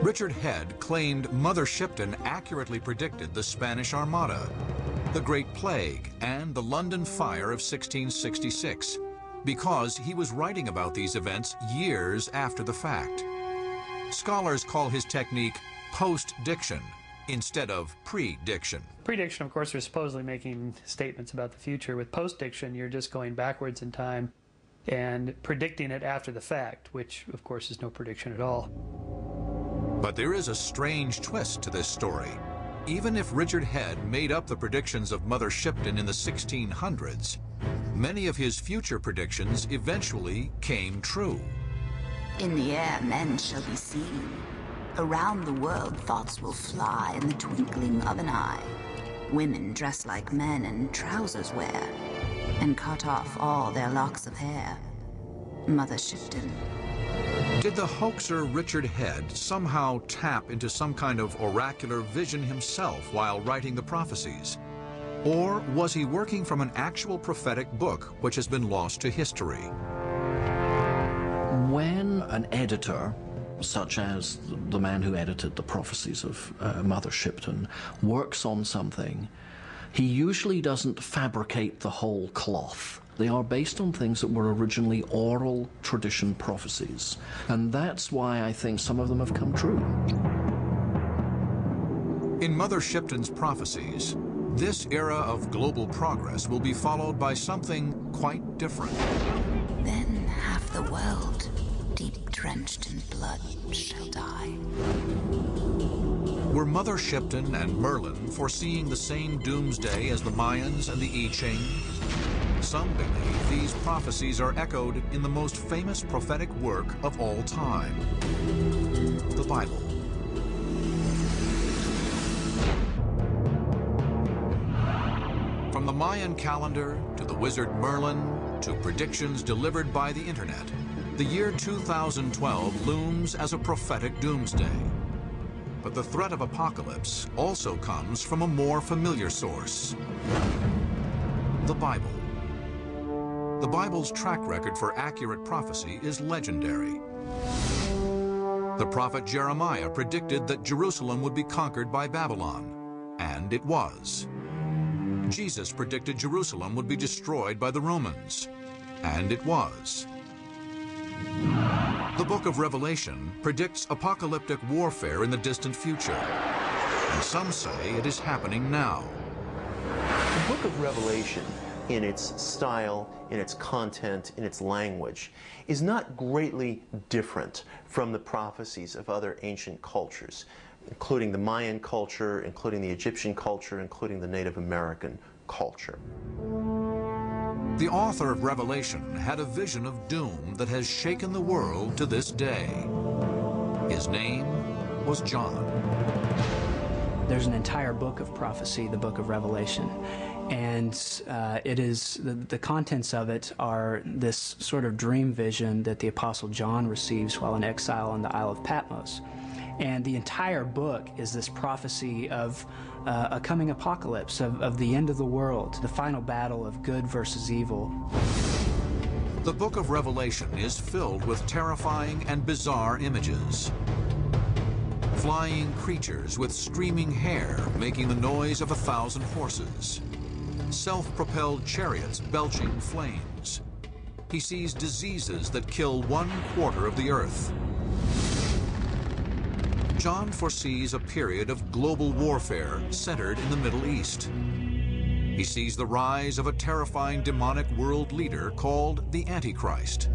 Richard Head claimed Mother Shipton accurately predicted the Spanish Armada, the Great Plague, and the London Fire of 1666, because he was writing about these events years after the fact. Scholars call his technique post-diction instead of prediction. Prediction, of course, you're supposedly making statements about the future. With post-diction, you're just going backwards in time and predicting it after the fact, which, of course, is no prediction at all. But there is a strange twist to this story. Even if Richard Head made up the predictions of Mother Shipton in the 1600s, many of his future predictions eventually came true. In the air men shall be seen. Around the world thoughts will fly in the twinkling of an eye. Women dress like men and trousers wear, and cut off all their locks of hair. Mother Shipton. Did the hoaxer Richard Head somehow tap into some kind of oracular vision himself while writing the prophecies? Or was he working from an actual prophetic book which has been lost to history? When an editor, such as the man who edited the prophecies of Mother Shipton, works on something, he usually doesn't fabricate the whole cloth. They are based on things that were originally oral tradition prophecies. And that's why I think some of them have come true. In Mother Shipton's prophecies, this era of global progress will be followed by something quite different. Then half the world, deep drenched in blood, shall die. Were Mother Shipton and Merlin foreseeing the same doomsday as the Mayans and the I Ching? Some believe these prophecies are echoed in the most famous prophetic work of all time, the Bible. From the Mayan calendar to the wizard Merlin to predictions delivered by the internet, the year 2012 looms as a prophetic doomsday. But the threat of apocalypse also comes from a more familiar source, the Bible. The Bible's track record for accurate prophecy is legendary. The prophet Jeremiah predicted that Jerusalem would be conquered by Babylon, and it was. Jesus predicted Jerusalem would be destroyed by the Romans, and it was. The book of Revelation predicts apocalyptic warfare in the distant future, and some say it is happening now. The book of Revelation, in its style, in its content, in its language, is not greatly different from the prophecies of other ancient cultures, including the Mayan culture, including the Egyptian culture, including the Native American culture. The author of Revelation had a vision of doom that has shaken the world to this day. His name was John. There's an entire book of prophecy, the book of Revelation, and it is the contents of it are this sort of dream vision that the Apostle John receives while in exile on the Isle of Patmos. And the entire book is this prophecy of a coming apocalypse, of the end of the world, the final battle of good versus evil. The book of Revelation is filled with terrifying and bizarre images. Flying creatures with streaming hair making the noise of 1,000 horses. Self-propelled chariots belching flames. He sees diseases that kill 1/4 of the earth. John foresees a period of global warfare centered in the Middle East. He sees the rise of a terrifying demonic world leader called the Antichrist.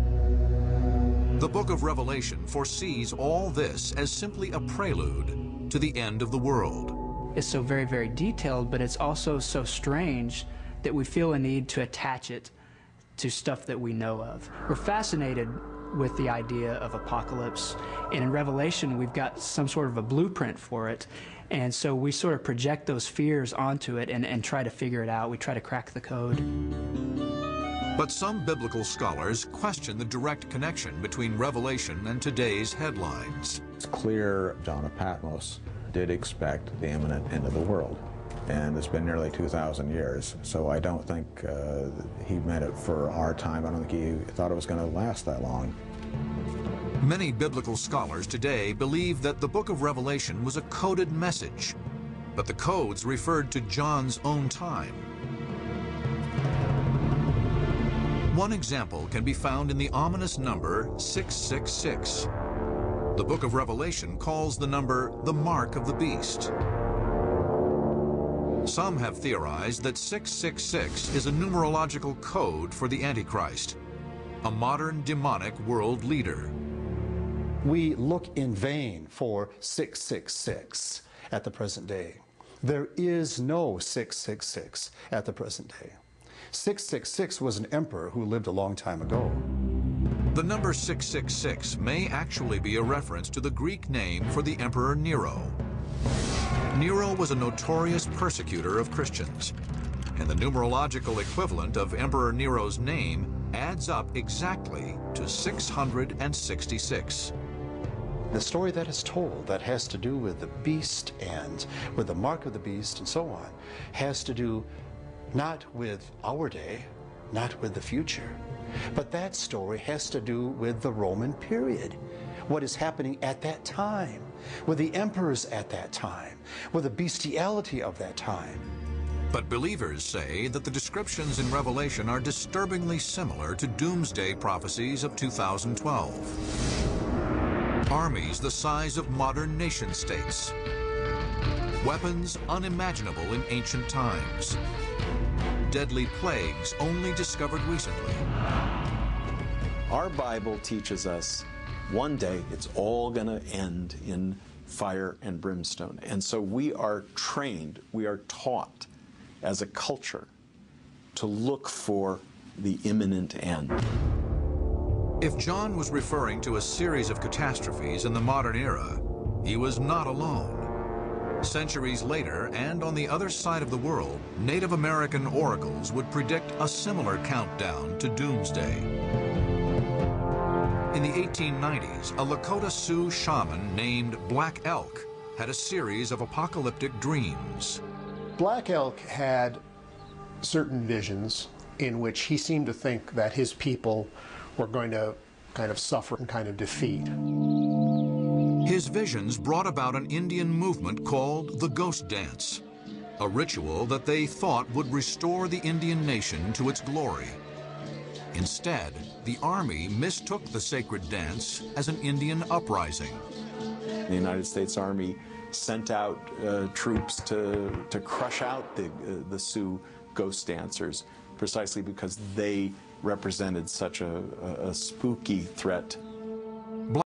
The book of Revelation foresees all this as simply a prelude to the end of the world. It's so very, very detailed, but it's also so strange that we feel a need to attach it to stuff that we know of. We're fascinated with the idea of apocalypse, and in Revelation we've got some sort of a blueprint for it, and so we sort of project those fears onto it and try to figure it out. We try to crack the code. But some biblical scholars question the direct connection between Revelation and today's headlines. It's clear John of Patmos did expect the imminent end of the world, and it's been nearly 2,000 years, so I don't think he meant it for our time. I don't think he thought it was going to last that long. Many biblical scholars today believe that the book of Revelation was a coded message, but the codes referred to John's own time. One example can be found in the ominous number 666. The book of Revelation calls the number the mark of the beast. Some have theorized that 666 is a numerological code for the Antichrist, a modern demonic world leader. We look in vain for 666 at the present day. There is no 666 at the present day. 666 was an emperor who lived a long time ago. The number 666 may actually be a reference to the Greek name for the Emperor Nero. Nero was a notorious persecutor of Christians, and the numerological equivalent of Emperor Nero's name adds up exactly to 666. The story that is told that has to do with the beast and with the mark of the beast and so on has to do not with our day, not with the future, but that story has to do with the Roman period, what is happening at that time, with the emperors at that time, with the bestiality of that time. But believers say that the descriptions in Revelation are disturbingly similar to doomsday prophecies of 2012. Armies the size of modern nation-states. Weapons unimaginable in ancient times. Deadly plagues only discovered recently. Our Bible teaches us one day it's all going to end in fire and brimstone. And so we are trained, we are taught as a culture to look for the imminent end. If John was referring to a series of catastrophes in the modern era, he was not alone. Centuries later, and on the other side of the world, Native American oracles would predict a similar countdown to doomsday. In the 1890s, a Lakota Sioux shaman named Black Elk had a series of apocalyptic dreams. Black Elk had certain visions in which he seemed to think that his people were going to kind of suffer and kind of defeat. His visions brought about an Indian movement called the Ghost Dance, a ritual that they thought would restore the Indian nation to its glory. Instead, the army mistook the sacred dance as an Indian uprising. The United States Army sent out troops to crush out the Sioux ghost dancers, precisely because they represented such a spooky threat